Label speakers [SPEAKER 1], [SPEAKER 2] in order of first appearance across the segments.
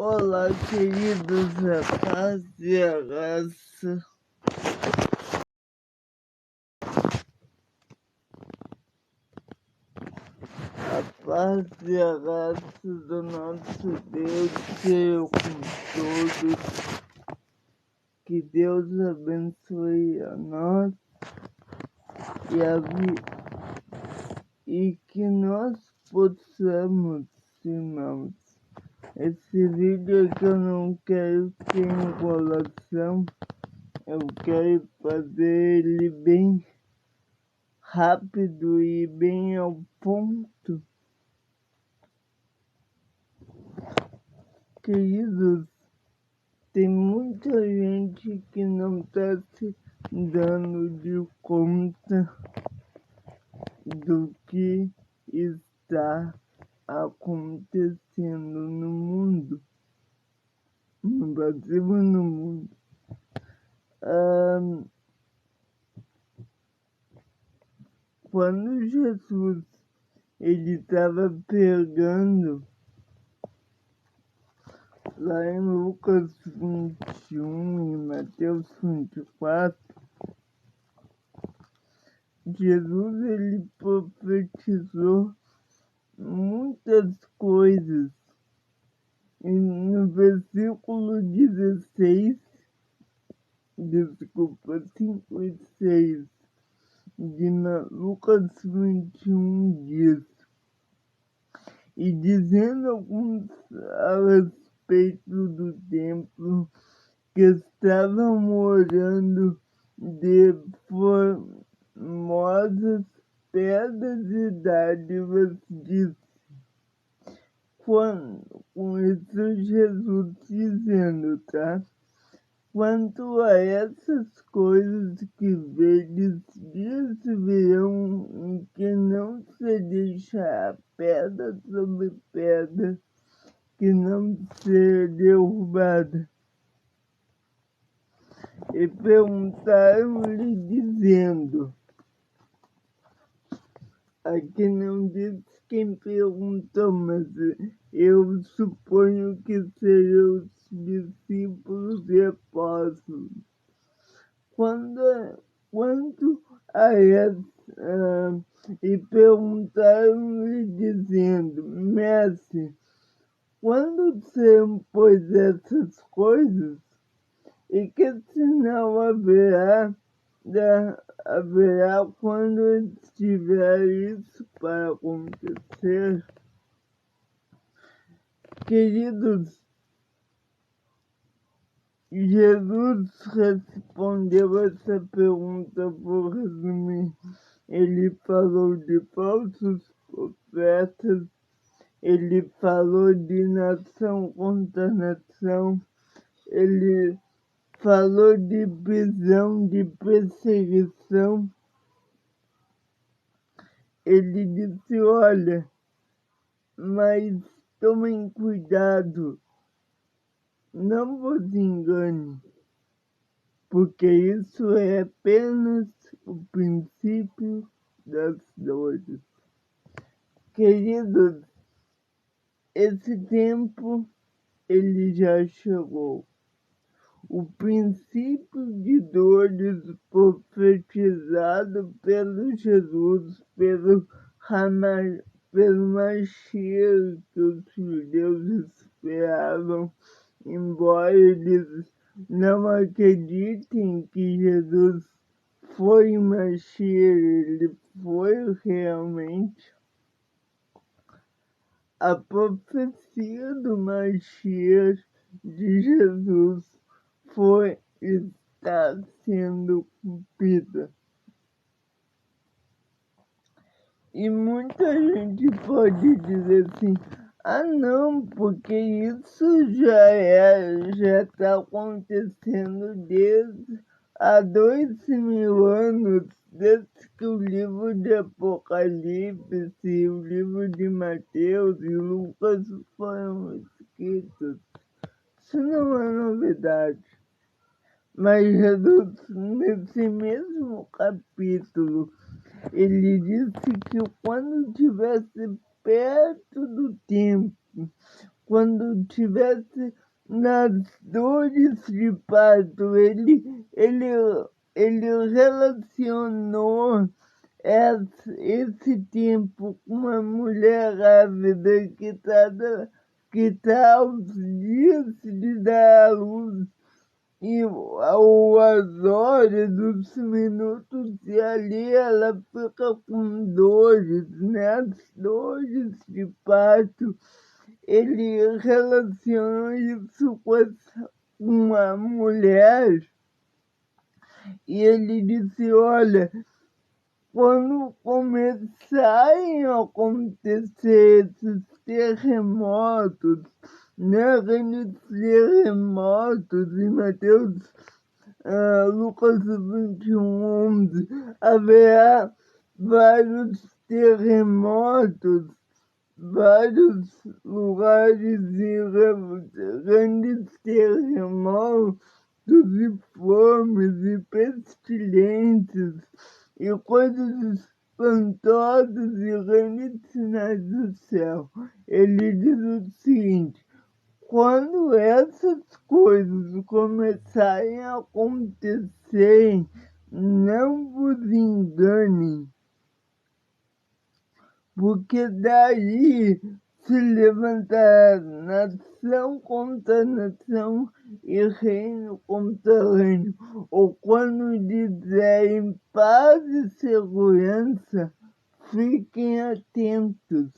[SPEAKER 1] Olá, queridos rapazes e raça. A paz e a graça do nosso Deus seja com todos. Que Deus abençoe a nós e que nós possamos, irmãos. Esse vídeo aqui eu não quero ter enrolação. Eu quero fazer ele bem rápido e bem ao ponto. Queridos, tem muita gente que não está se dando de conta do que está acontecendo no mundo, no Brasil e no mundo. Quando Jesus ele estava pregando lá em Lucas 21 e Mateus 24, Jesus ele profetizou muitas coisas. E no versículo 16, 5 e 6 de Lucas 21 diz: e dizendo alguns a respeito do templo, que estavam morando de formosas pedras e dádivas, disse, com isso Jesus dizendo, tá? Quanto a essas coisas que vedes, dias virão em que não se deixará pedra sobre pedra, que não seja derrubada. E perguntaram-lhe, dizendo, aqui não diz quem perguntou, mas eu suponho que sejam os discípulos e apóstolos. Quanto a essa, e perguntaram-lhe, dizendo, mestre, quando serão, pois, essas coisas? E que sinal haverá quando estiver isso para acontecer? Queridos, Jesus respondeu essa pergunta por resumir. Ele falou de falsos profetas, ele falou de nação contra nação, ele falou de prisão, de perseguição. Ele disse, olha, mas tomem cuidado, não vos engane, porque isso é apenas o princípio das dores. Queridos, esse tempo ele já chegou. O princípio de dores profetizado pelo Jesus, pelo Mashiach que os judeus esperavam, embora eles não acreditem que Jesus foi o Mashiach, ele foi realmente. A profecia do Mashiach de Jesus está sendo cumprida. E muita gente pode dizer assim, não, porque isso já está acontecendo desde há 2.000 anos, desde que o livro de Apocalipse, o livro de Mateus e Lucas foram escritos. Isso não é novidade. Mas Jesus, nesse mesmo capítulo, ele disse que quando estivesse perto do tempo, quando tivesse nas dores de parto, ele relacionou esse tempo com uma mulher grávida que tá aos dias de dar à luz e as horas, os minutos, e ali ela fica com dores, né? As dores de parto. Ele relaciona isso com uma mulher e ele disse, olha, quando começarem a acontecer esses terremotos, né, grandes terremotos em Mateus, Lucas 21:11, haverá vários terremotos, vários lugares e grandes terremotos e fomes e pestilências e coisas espantosas e grandes sinais do céu. Ele diz o seguinte: quando essas coisas começarem a acontecer, não vos enganem, porque daí se levantará nação contra nação e reino contra reino. Ou quando dizerem paz e segurança, fiquem atentos,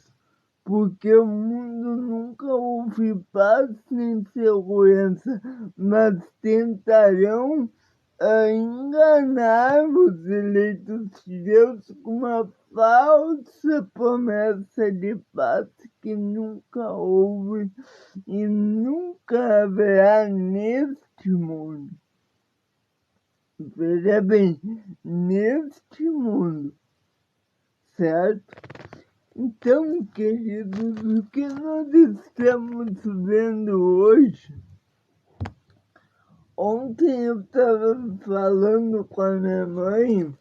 [SPEAKER 1] porque o mundo nunca houve paz nem segurança, mas tentarão enganar os eleitos de Deus com uma falsa promessa de paz que nunca houve e nunca haverá neste mundo. Veja bem, neste mundo, certo? Então, queridos, o que nós estamos vendo hoje? Ontem eu estava falando com a minha mãe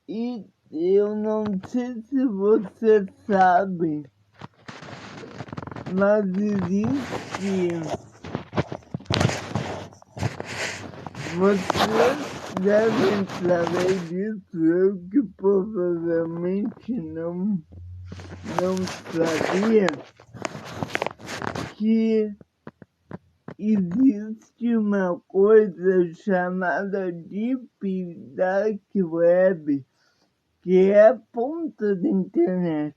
[SPEAKER 1] e eu não sei se você sabe, mas vocês devem saber disso, eu que provavelmente não sabia, que existe uma coisa chamada Deep Dark Web, que é a ponta da internet.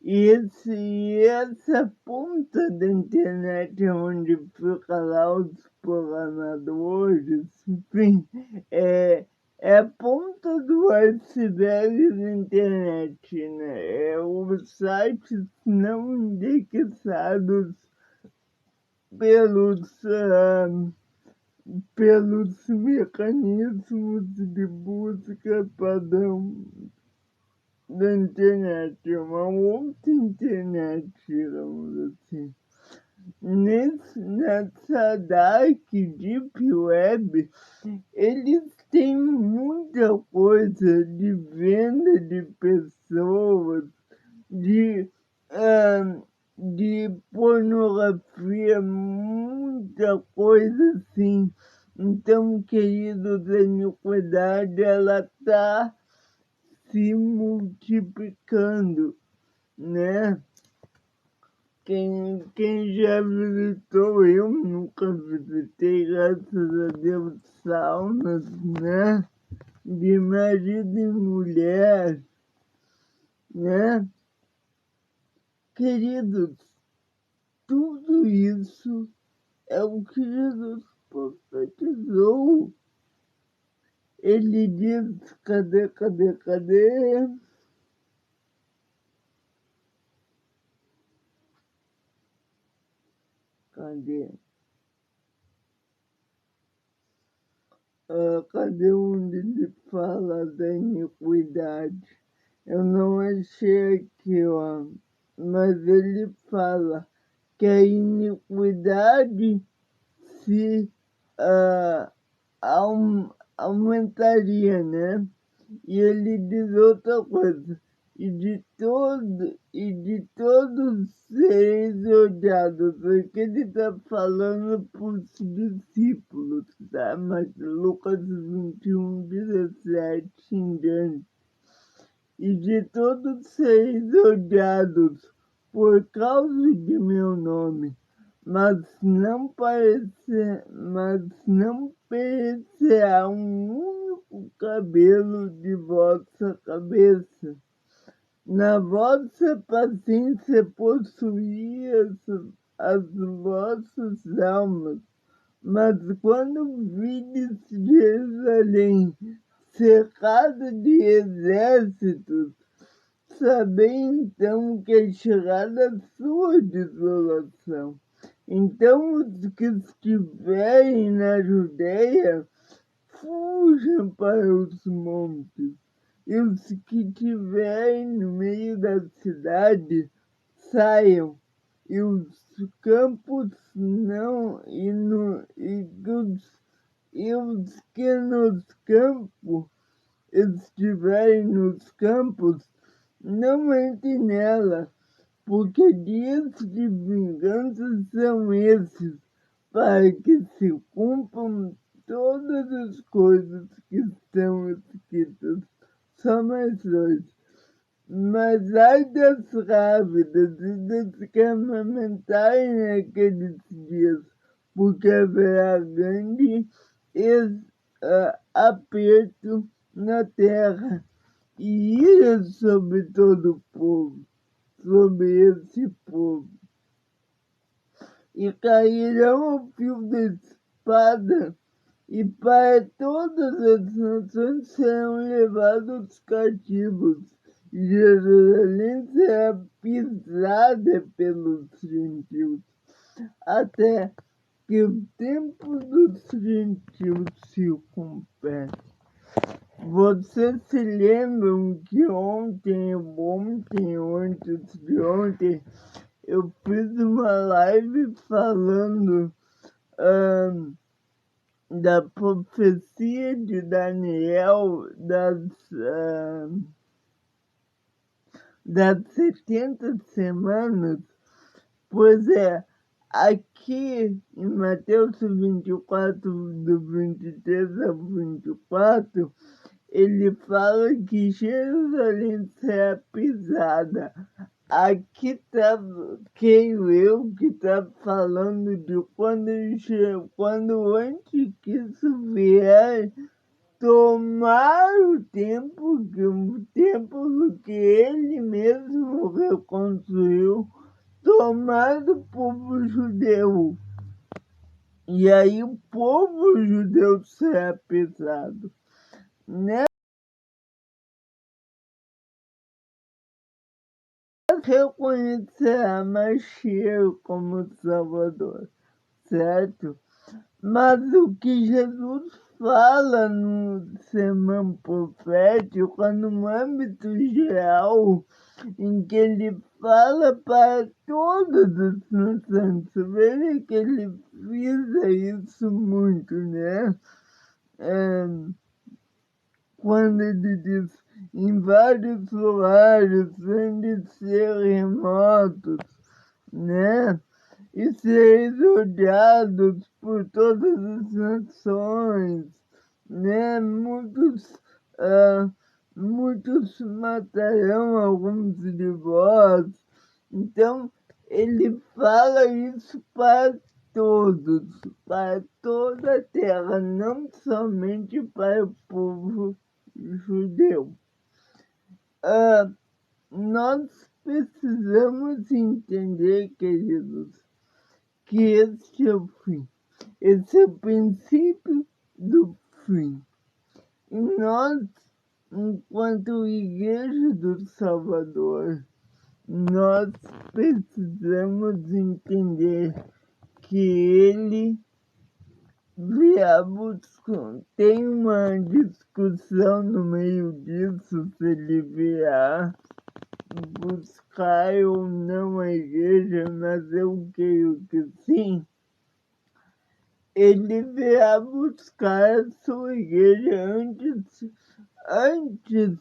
[SPEAKER 1] Essa ponta da internet é onde fica lá os programadores, enfim, é a ponta do iceberg da internet, né? É os sites não indexados pelos mecanismos de busca padrão da internet, uma outra internet, digamos assim. Nessa Dark Deep Web, eles têm muita coisa de venda de pessoas, de pornografia, muita coisa assim. Então, queridos, a iniquidade, ela está se multiplicando, né? Quem já visitou, eu nunca visitei, graças a Deus, saunas, né? De marido e mulher, né? Queridos, tudo isso é o que Jesus profetizou. Ele diz, cadê? Cadê onde ele fala da iniquidade? Eu não achei aqui, ó. Mas ele fala que a iniquidade se aumentaria, né? E ele diz outra coisa, e de todos seres odiados. Aqui ele está falando para os discípulos, tá? Mas Lucas 21:17 em diante. E de todos seres odiados por causa de meu nome, mas não perecerá um único cabelo de vossa cabeça. Na vossa paciência possuí as vossas almas. Mas quando vides Jerusalém cercada de exércitos, sabei então que é chegada a sua desolação. Então os que estiverem na Judeia fujam para os montes, e os que estiverem no meio da cidade saiam, e os campos não, e os que estiverem nos campos, não entrem nela, porque dias de vingança são esses, para que se cumpram todas as coisas que estão escritas. Só mais dois. Mas ai das grávidas e das que amamentarem naqueles dias, porque haverá grande aperto na terra e ira sobre todo o povo, sobre esse povo. E cairão ao fio da espada, e para todas as nações serão levados cativos. E Jerusalém será pisada pelos gentios, até que o tempo dos gentios se complete. Vocês se lembram que ontem ou antes de ontem, eu fiz uma live falando da profecia de Daniel das 70 semanas? Pois é, aqui em Mateus 24, do 23 ao 24, ele fala que Jerusalém será pisada. Aqui está, creio eu, que está falando de quando o anticristo vier tomar o templo que ele mesmo reconstruiu, tomar do povo judeu. E aí o povo judeu será pisado. Reconhecerá Mashiach como Salvador, certo? Mas o que Jesus fala no sermão profético é no âmbito geral, em que ele fala para todas as nações. Veja que ele frisa isso muito, né? Quando ele diz em vários lugares, de terremotos, né? E seres odiados por todas as nações, né? Muitos matarão alguns de vós. Então, ele fala isso para todos, para toda a terra, não somente para o povo judeu. Nós precisamos entender, queridos, que esse é o fim. Esse é o princípio do fim. E nós, enquanto Igreja do Salvador, nós precisamos entender que ele tem uma discussão no meio disso, se ele vier buscar ou não a igreja, mas eu creio que sim. Ele virá buscar a sua igreja antes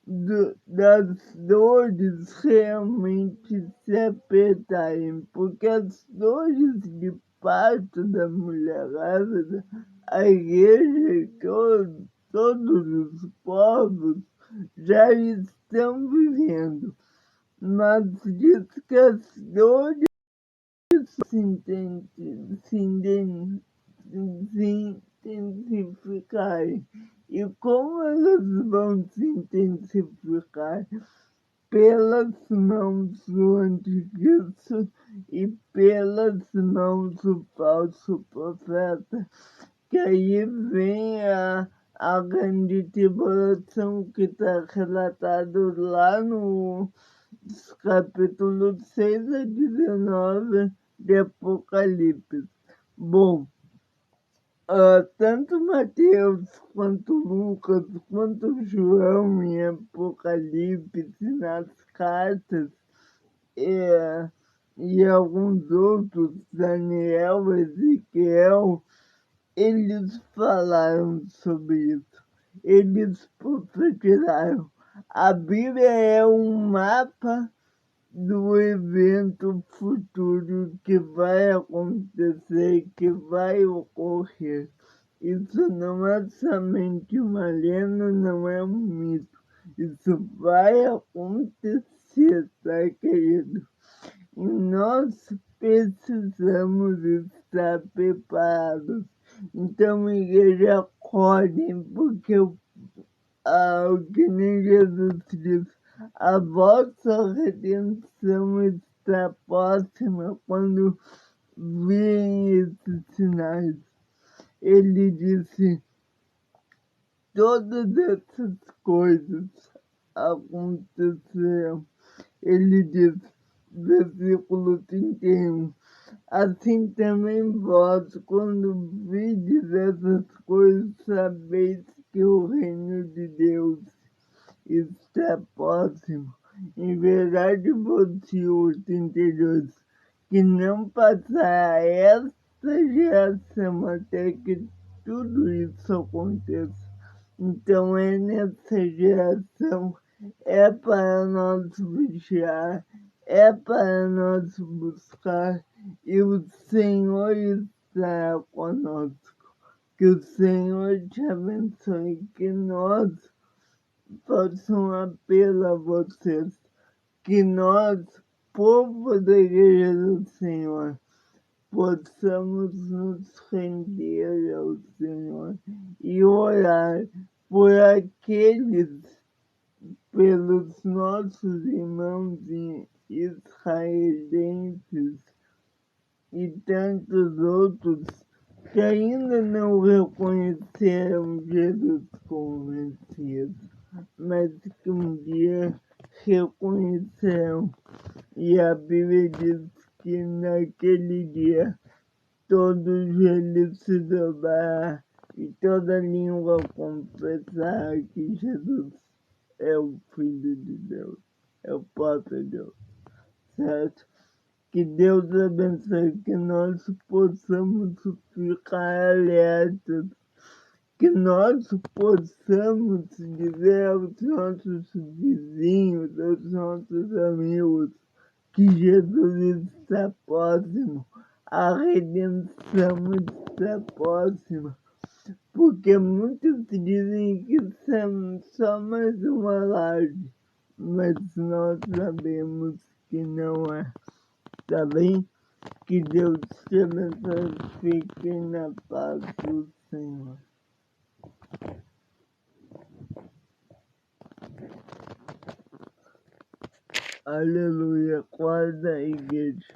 [SPEAKER 1] das dores realmente se apertarem, porque as dores de parto da mulher grávida, a igreja, todos os povos já estão vivendo, mas diz que as dores se intensificarem. E como elas vão se intensificar? Pelas mãos do anticristo e pelas mãos do falso profeta, que aí vem a grande tribulação que está relatado lá no capítulo 6 a 19 de Apocalipse. Bom, tanto Mateus, quanto Lucas, quanto João em Apocalipse, nas cartas, e alguns outros, Daniel, Ezequiel, eles falaram sobre isso. Eles profetizaram. A Bíblia é um mapa do evento futuro que vai acontecer, que vai ocorrer. Isso não é somente uma lenda, não é um mito. Isso vai acontecer, tá, querido? E nós precisamos estar preparados. Então, igreja, acordem, porque que nem Jesus diz, a vossa redenção está próxima quando virem esses sinais. Ele disse, todas essas coisas acontecerão. Ele diz, versículo 31, assim também vós, quando vides essas coisas, sabeis que o reino de Deus está próximo. Em verdade vos digo, 32, que não passará esta geração até que tudo isso aconteça. Então nessa geração, é para nós vigiar, é para nós buscar, e o Senhor está conosco. Que o Senhor te abençoe, que nós faço um apelo a vocês, que nós, povo da Igreja do Senhor, possamos nos render ao Senhor e orar por pelos nossos irmãos israelenses e tantos outros que ainda não reconheceram Jesus como Messias, mas que um dia reconhecerão. E a Bíblia diz que naquele dia todos eles se dobrará e toda língua confessará que Jesus é o Filho de Deus, é o próprio Deus, certo? Que Deus abençoe, que nós possamos ficar alertas, que nós possamos dizer aos nossos vizinhos, aos nossos amigos, que Jesus está próximo, a redenção está próxima, porque muitos dizem que somos só mais uma live, mas nós sabemos que não é, tá bem? Que Deus te abençoe, fique na paz do Senhor. Aleluia, guarda a igreja.